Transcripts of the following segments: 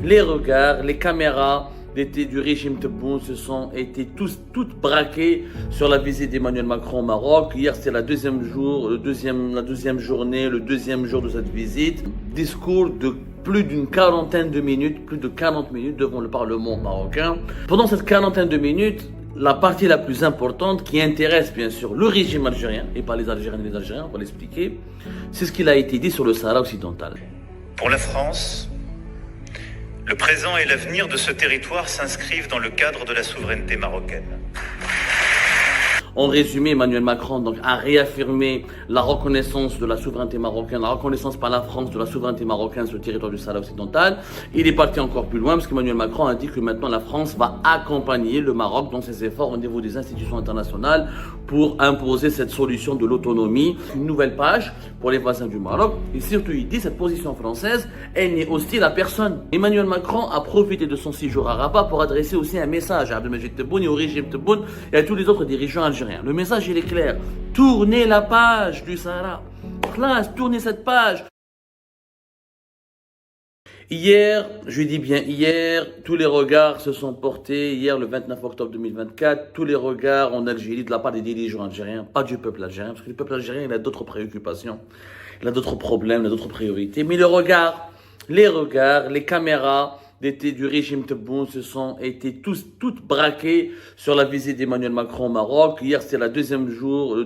Les regards, les caméras du régime Tebboune étaient toutes braquées sur la visite d'Emmanuel Macron au Maroc. Hier, c'était la deuxième journée, le deuxième jour de cette visite. Discours de plus d'une quarantaine de minutes, plus de 40 minutes devant le Parlement marocain. Pendant cette quarantaine de minutes, la partie la plus importante qui intéresse bien sûr le régime algérien, et pas les Algériens et les Algériens, on va l'expliquer, c'est ce qu'il a été dit sur le Sahara occidental. Pour la France, le présent et l'avenir de ce territoire s'inscrivent dans le cadre de la souveraineté marocaine. En résumé, Emmanuel Macron donc, a réaffirmé la reconnaissance de la souveraineté marocaine, la reconnaissance par la France de la souveraineté marocaine sur le territoire du Sahara occidental. Il est parti encore plus loin parce qu'Emmanuel Macron a dit que maintenant la France va accompagner le Maroc dans ses efforts au niveau des institutions internationales pour imposer cette solution de l'autonomie. Une nouvelle page pour les voisins du Maroc. Et surtout, il dit cette position française, elle n'est hostile à personne. Emmanuel Macron a profité de son séjour à Rabat pour adresser aussi un message à Abdelmajid Tebboune et au régime Tebboune et à tous les autres dirigeants algériens. Le message, il est clair. Tournez la page du Sahara. Classe, tournez cette page. Hier, je dis bien hier, tous les regards se sont portés, hier le 29 octobre 2024, tous les regards en Algérie de la part des dirigeants algériens, pas du peuple algérien, parce que le peuple algérien, il a d'autres préoccupations, il a d'autres problèmes, il a d'autres priorités. Mais les regards, les caméras du régime Tebboune étaient toutes braquées sur la visite d'Emmanuel Macron au Maroc. Hier, c'était la deuxième journée,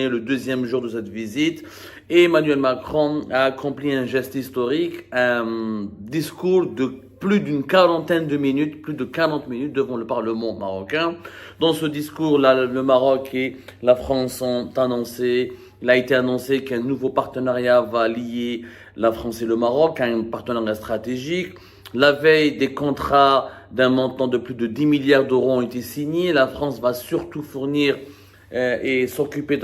le deuxième jour de cette visite. Et Emmanuel Macron a accompli un geste historique, un discours de plus d'une quarantaine de minutes, plus de 40 minutes devant le Parlement marocain. Dans ce discours, le Maroc et la France ont annoncé, il a été annoncé qu'un nouveau partenariat va lier la France et le Maroc, un partenariat stratégique. La veille, des contrats d'un montant de plus de 10 milliards d'euros ont été signés. La France va surtout fournir et s'occuper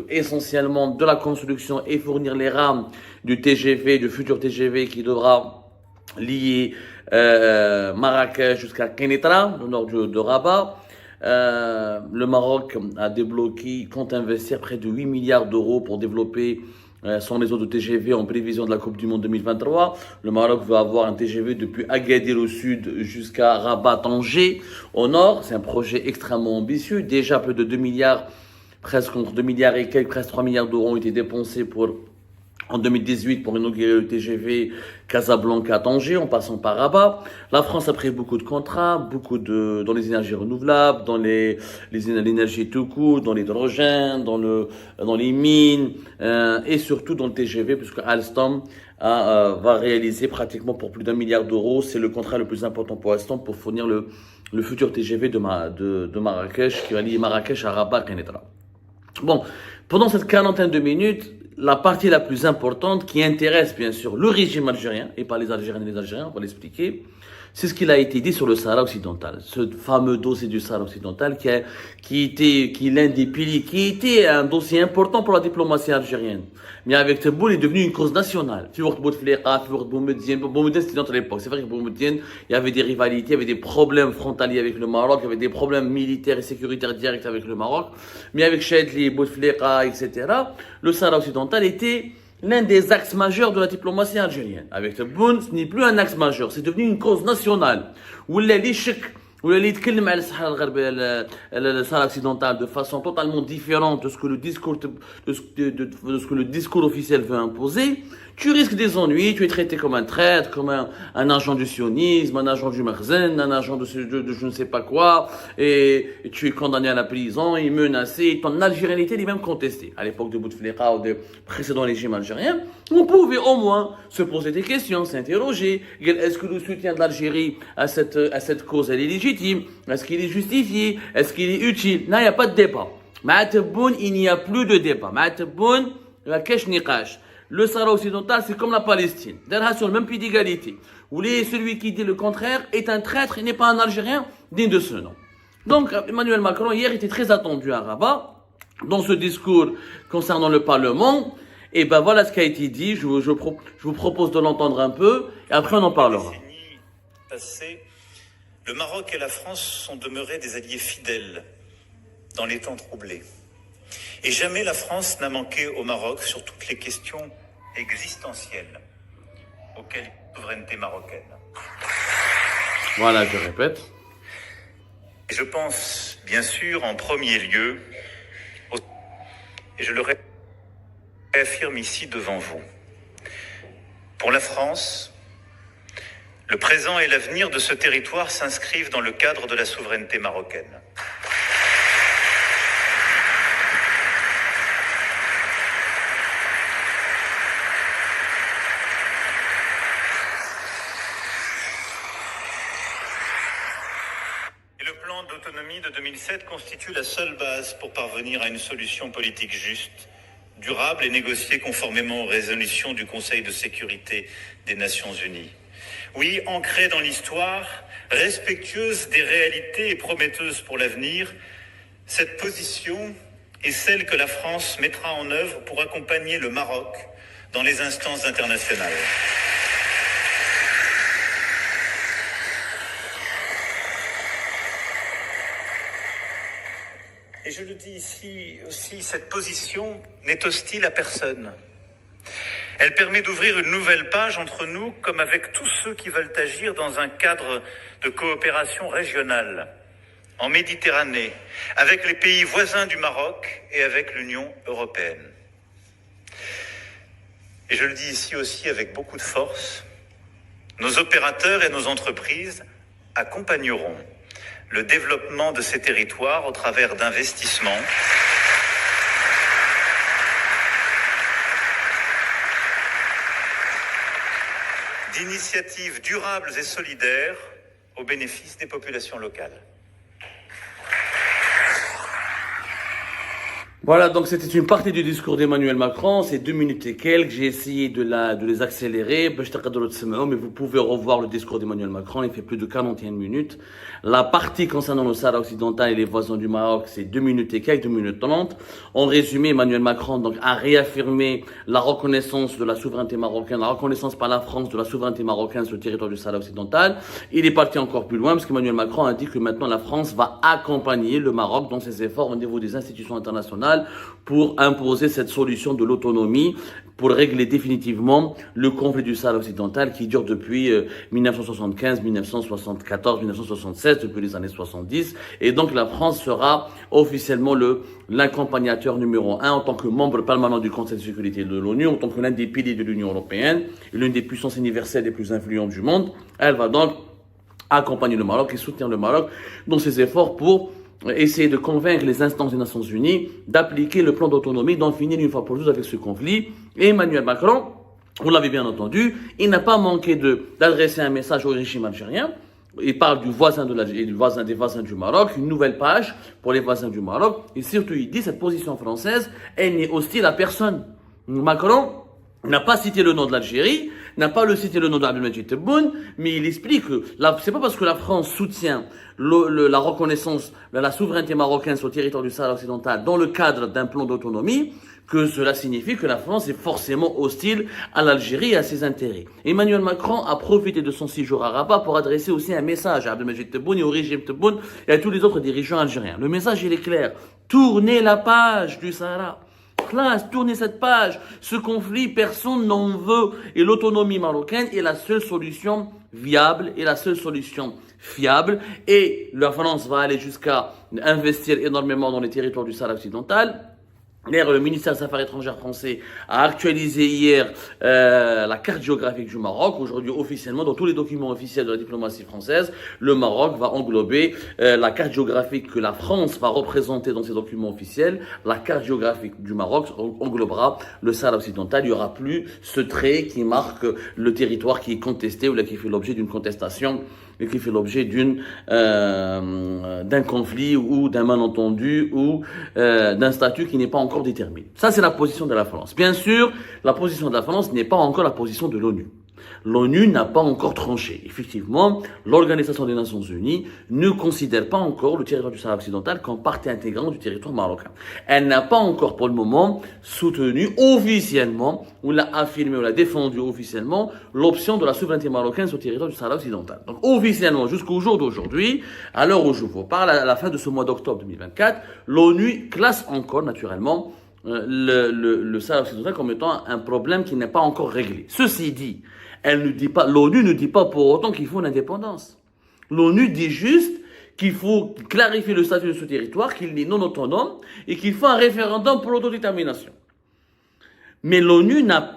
essentiellement de la construction et fournir les rames du TGV, du futur TGV qui devra lier Marrakech jusqu'à Kenitra, au nord de Rabat. Le Maroc a débloqué, compte investir près de 8 milliards d'euros pour développer son réseau de TGV en prévision de la Coupe du Monde 2023. Le Maroc veut avoir un TGV depuis Agadir au sud jusqu'à Rabat-Tanger au nord. C'est un projet extrêmement ambitieux. Déjà plus de 2 milliards, presque entre 2 milliards et quelques, presque 3 milliards d'euros ont été dépensés en 2018 pour inaugurer le TGV Casablanca-Tanger en passant par Rabat. La France a pris beaucoup de contrats, dans les énergies renouvelables, dans l'énergie tout court, dans l'hydrogène, dans les mines et surtout dans le TGV puisque Alstom va réaliser pratiquement pour plus d'1 milliard d'euros. C'est le contrat le plus important pour Alstom pour fournir le futur TGV de Marrakech qui va lier Marrakech à Rabat Kenitra. Bon, pendant cette quarantaine de minutes, la partie la plus importante qui intéresse bien sûr le régime algérien, et pas les Algériens et les Algériens, on va l'expliquer, c'est ce qu'il a été dit sur le Sahara occidental. Ce fameux dossier du Sahara occidental qui est l'un des piliers, qui était un dossier important pour la diplomatie algérienne. Mais avec Tebboune, il est devenu une cause nationale. Bouteflika, Boumediene, c'était notre époque. C'est vrai que Boumediene, il y avait des rivalités, il y avait des problèmes frontaliers avec le Maroc, il y avait des problèmes militaires et sécuritaires directs avec le Maroc. Mais avec Chedli, Bouteflika, etc., le Sahara occidental était l'un des axes majeurs de la diplomatie algérienne. Avec Tebboune, ce n'est plus un axe majeur, c'est devenu une cause nationale. Où les chics, où les le Sahara occidental de façon totalement différente de ce que le discours officiel veut imposer, tu risques des ennuis, tu es traité comme un traître, comme un agent du sionisme, un agent du Merzen, un agent de je ne sais pas quoi, et tu es condamné à la prison, et menacé, ton algérianité est même contestée. À l'époque de Bouteflika ou des précédents régimes algériens, on pouvait au moins se poser des questions, s'interroger. Est-ce que le soutien de l'Algérie à cette cause, elle est légitime? Est-ce qu'il est justifié? Est-ce qu'il est utile? Non, il n'y a pas de débat. Ma'a Tebboune, il n'y a plus de débat. Ma'a Tebboune, la kesh niqash. Le Sahara occidental, c'est comme la Palestine. D'ailleurs, sur le même pied d'égalité. Où celui qui dit le contraire est un traître et n'est pas un Algérien digne de ce nom. Donc, Emmanuel Macron, hier, était très attendu à Rabat, dans ce discours concernant le Parlement. Et ben voilà ce qui a été dit. Je vous propose de l'entendre un peu, et après on en parlera. Passé, le Maroc et la France sont demeurés des alliés fidèles dans les temps troublés. Et jamais la France n'a manqué au Maroc sur toutes les questions existentielles auxquelles souveraineté marocaine. Voilà, je répète. Je pense, bien sûr, en premier lieu, et je le réaffirme ici devant vous, pour la France, le présent et l'avenir de ce territoire s'inscrivent dans le cadre de la souveraineté marocaine. Et le plan d'autonomie de 2007 constitue la seule base pour parvenir à une solution politique juste, durable et négociée conformément aux résolutions du Conseil de sécurité des Nations Unies. Oui, ancrée dans l'histoire, respectueuse des réalités et prometteuse pour l'avenir, cette position est celle que la France mettra en œuvre pour accompagner le Maroc dans les instances internationales. Et je le dis ici aussi, cette position n'est hostile à personne. Elle permet d'ouvrir une nouvelle page entre nous, comme avec tous ceux qui veulent agir dans un cadre de coopération régionale, en Méditerranée, avec les pays voisins du Maroc et avec l'Union européenne. Et je le dis ici aussi avec beaucoup de force, nos opérateurs et nos entreprises accompagneront le développement de ces territoires au travers d'investissements, d'initiatives durables et solidaires au bénéfice des populations locales. Voilà, donc c'était une partie du discours d'Emmanuel Macron, c'est 2 minutes et quelques, j'ai essayé de les accélérer, mais vous pouvez revoir le discours d'Emmanuel Macron, il fait plus de 41 minutes. La partie concernant le Sahara occidental et les voisins du Maroc, c'est 2 minutes et quelques, 2 minutes 30. En résumé, Emmanuel Macron donc, a réaffirmé la reconnaissance de la souveraineté marocaine, la reconnaissance par la France de la souveraineté marocaine sur le territoire du Sahara occidental. Il est parti encore plus loin parce qu'Emmanuel Macron a dit que maintenant la France va accompagner le Maroc dans ses efforts au niveau des institutions internationales pour imposer cette solution de l'autonomie pour régler définitivement le conflit du Sahara occidental qui dure depuis 1975, 1974, 1976, depuis les années 70. Et donc la France sera officiellement l'accompagnateur numéro 1 en tant que membre permanent du Conseil de sécurité de l'ONU, en tant que l'un des piliers de l'Union européenne, l'une des puissances universelles les plus influentes du monde. Elle va donc accompagner le Maroc et soutenir le Maroc dans ses efforts pour essayer de convaincre les instances des Nations Unies d'appliquer le plan d'autonomie, d'en finir une fois pour toutes avec ce conflit. Et Emmanuel Macron, vous l'avez bien entendu, il n'a pas manqué d'adresser un message au régime algérien. Il parle du voisin de l'Algérie, des voisins du Maroc, une nouvelle page pour les voisins du Maroc. Et surtout, il dit cette position française, elle n'est hostile à personne. Macron n'a pas cité le nom de l'Algérie, n'a pas cité le nom d'Abdelmadjid Tebboune, mais il explique que c'est pas parce que la France soutient la reconnaissance de la souveraineté marocaine sur le territoire du Sahara occidental dans le cadre d'un plan d'autonomie que cela signifie que la France est forcément hostile à l'Algérie et à ses intérêts. Emmanuel Macron a profité de son séjour à Rabat pour adresser aussi un message à Abdelmadjid Tebboune et au régime Tebboune et à tous les autres dirigeants algériens. Le message, il est clair. Tournez la page du Sahara. Classe, tournez cette page. Ce conflit, personne n'en veut. Et l'autonomie marocaine est la seule solution viable et la seule solution fiable. Et la France va aller jusqu'à investir énormément dans les territoires du Sahara occidental. D'ailleurs, le ministère des Affaires étrangères français a actualisé hier la carte géographique du Maroc. Aujourd'hui, officiellement, dans tous les documents officiels de la diplomatie française, le Maroc va englober la carte géographique que la France va représenter dans ses documents officiels. La carte géographique du Maroc englobera le Sahara occidental. Il n'y aura plus ce trait qui marque le territoire qui est contesté ou là qui fait l'objet d'une contestation et qui fait l'objet d'un conflit ou d'un malentendu ou d'un statut qui n'est pas encore déterminé. Ça, c'est la position de la France. Bien sûr, la position de la France n'est pas encore la position de l'ONU. L'ONU n'a pas encore tranché. Effectivement, l'Organisation des Nations Unies ne considère pas encore le territoire du Sahara occidental comme partie intégrante du territoire marocain. Elle n'a pas encore pour le moment soutenu officiellement, ou l'a affirmé, ou l'a défendu officiellement, l'option de la souveraineté marocaine sur le territoire du Sahara occidental. Donc officiellement, jusqu'au jour d'aujourd'hui, à l'heure où je vous parle, à la fin de ce mois d'octobre 2024, l'ONU classe encore naturellement le Sahara occidental comme étant un problème qui n'est pas encore réglé. Ceci dit, L'ONU ne dit pas pour autant qu'il faut l'indépendance. L'ONU dit juste qu'il faut clarifier le statut de ce territoire, qu'il est non autonome et qu'il faut un référendum pour l'autodétermination. Mais l'ONU n'a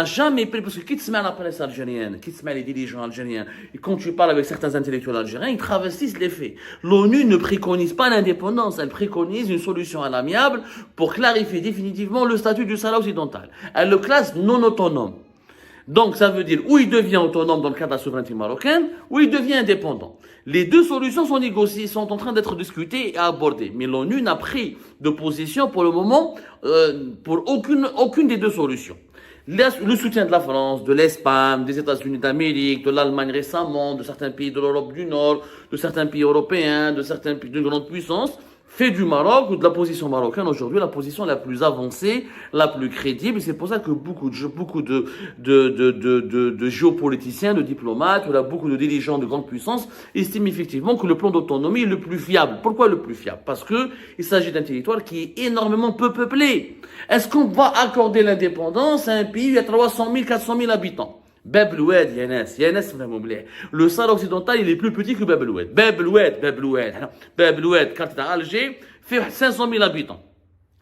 jamais pris, parce que qui te met à la presse algérienne, qui te met les dirigeants algériens, et quand tu parles avec certains intellectuels algériens, ils travestissent les faits. L'ONU ne préconise pas l'indépendance, elle préconise une solution à l'amiable pour clarifier définitivement le statut du Sahara occidental. Elle le classe non autonome. Donc ça veut dire ou il devient autonome dans le cadre de la souveraineté marocaine, ou il devient indépendant. Les deux solutions sont négociées, sont en train d'être discutées et abordées. Mais l'ONU n'a pris de position pour le moment pour aucune des deux solutions. Le soutien de la France, de l'Espagne, des États-Unis d'Amérique, de l'Allemagne récemment, de certains pays de l'Europe du Nord, de certains pays européens, de certains pays de grande puissance, fait du Maroc ou de la position marocaine aujourd'hui la position la plus avancée, la plus crédible. Et c'est pour ça que beaucoup de géopoliticiens, de diplomates, ou là, beaucoup de dirigeants de grande puissance estiment effectivement que le plan d'autonomie est le plus fiable. Pourquoi le plus fiable? Parce que il s'agit d'un territoire qui est énormément peu peuplé. Est-ce qu'on va accorder l'indépendance à un pays où il y a 300 000, 400 000 habitants? Bab Loued, Yanas, le Sahara occidental, il est plus petit que Bab Loued. Bab Loued, quand il est à Alger, fait 500 000 habitants.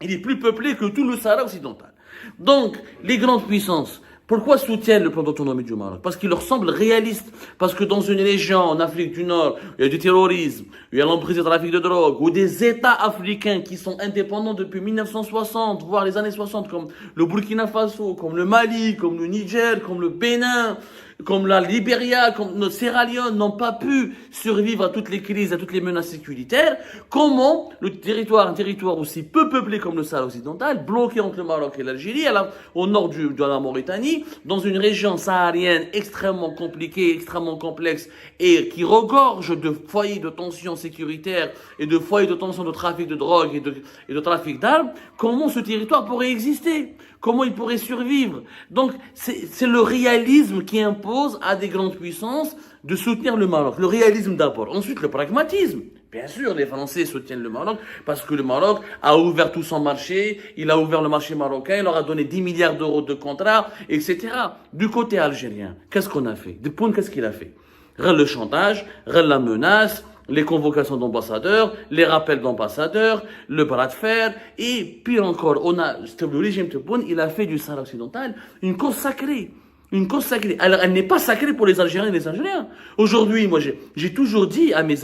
Il est plus peuplé que tout le Sahara occidental. Donc, les grandes puissances, pourquoi soutiennent le plan d'autonomie du Maroc? Parce qu'il leur semble réaliste. Parce que dans une région, en Afrique du Nord, il y a du terrorisme, il y a l'emprise du trafic de drogue, ou des États africains qui sont indépendants depuis 1960, voire les années 60, comme le Burkina Faso, comme le Mali, comme le Niger, comme le Bénin, comme la Libéria, comme le Sierra Leone, n'ont pas pu survivre à toutes les crises, à toutes les menaces sécuritaires. Comment un territoire aussi peu peuplé comme le Sahara occidental, bloqué entre le Maroc et l'Algérie, au nord de la Mauritanie, dans une région saharienne extrêmement compliquée, extrêmement complexe, et qui regorge de foyers de tensions sécuritaires et de foyers de tensions de trafic de drogue et de trafic d'armes, comment ce territoire pourrait exister? Comment il pourrait survivre? Donc, c'est le réalisme qui impose à des grandes puissances de soutenir le Maroc. Le réalisme d'abord. Ensuite, le pragmatisme. Bien sûr, les Français soutiennent le Maroc parce que le Maroc a ouvert tout son marché, il a ouvert le marché marocain, il leur a donné 10 milliards d'euros de contrats, etc. Du côté algérien, qu'est-ce qu'on a fait? Depoun, qu'est-ce qu'il a fait? Le chantage, la menace, les convocations d'ambassadeurs, les rappels d'ambassadeurs, le bras de fer, et pire encore, le régime Tebboune, il a fait du Sahara occidental une cause sacrée. Une cause sacrée. Alors, elle n'est pas sacrée pour les Algériens et les Algériens. Aujourd'hui, moi, j'ai toujours dit à mes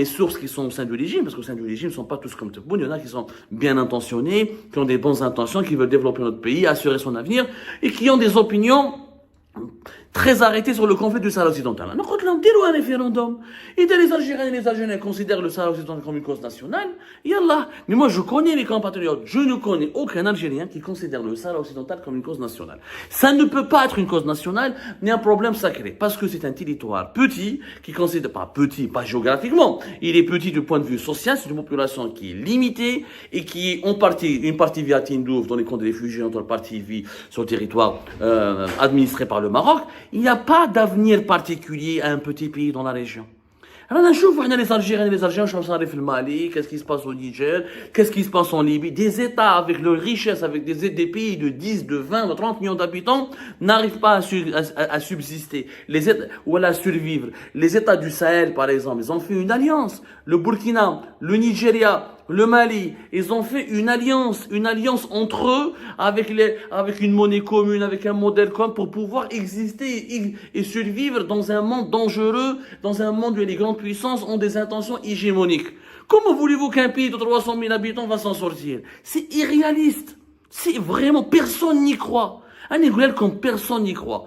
sources qui sont au sein du régime, parce qu'au sein du régime, ils ne sont pas tous comme Tebboune, il y en a qui sont bien intentionnés, qui ont des bonnes intentions, qui veulent développer notre pays, assurer son avenir, et qui ont des opinions très arrêté sur le conflit du Sahara occidental. Donc, quand on dit un référendum, et les Algériens et les Algériens considèrent le Sahara occidental comme une cause nationale, yallah. Mais moi, je connais les compatriotes. Je ne connais aucun Algérien qui considère le Sahara occidental comme une cause nationale. Ça ne peut pas être une cause nationale, ni un problème sacré. Parce que c'est un territoire petit, qui considère, pas petit, pas géographiquement. Il est petit du point de vue social, c'est une population qui est limitée, et qui est une partie vit à Tindouf, dans les camps de réfugiés, une autre partie vit sur le territoire administré par le Maroc. Il n'y a pas d'avenir particulier à un petit pays dans la région. Alors, on a les Algériens et les Algériens, je pense le Mali, qu'est-ce qui se passe au Niger, qu'est-ce qui se passe en Libye. Des États avec leur richesse, avec des pays de 10, de 20, de 30 millions d'habitants, n'arrivent pas à subsister, ou à survivre. Les États du Sahel, par exemple, ils ont fait une alliance. Le Burkina, le Nigeria, le Mali, ils ont fait une alliance entre eux, avec une monnaie commune, avec un modèle commun, pour pouvoir exister et survivre dans un monde dangereux, dans un monde où les grandes puissances ont des intentions hégémoniques. Comment voulez-vous qu'un pays de 300 000 habitants va s'en sortir? C'est irréaliste. C'est vraiment, personne n'y croit. Un Égoulel comme personne n'y croit.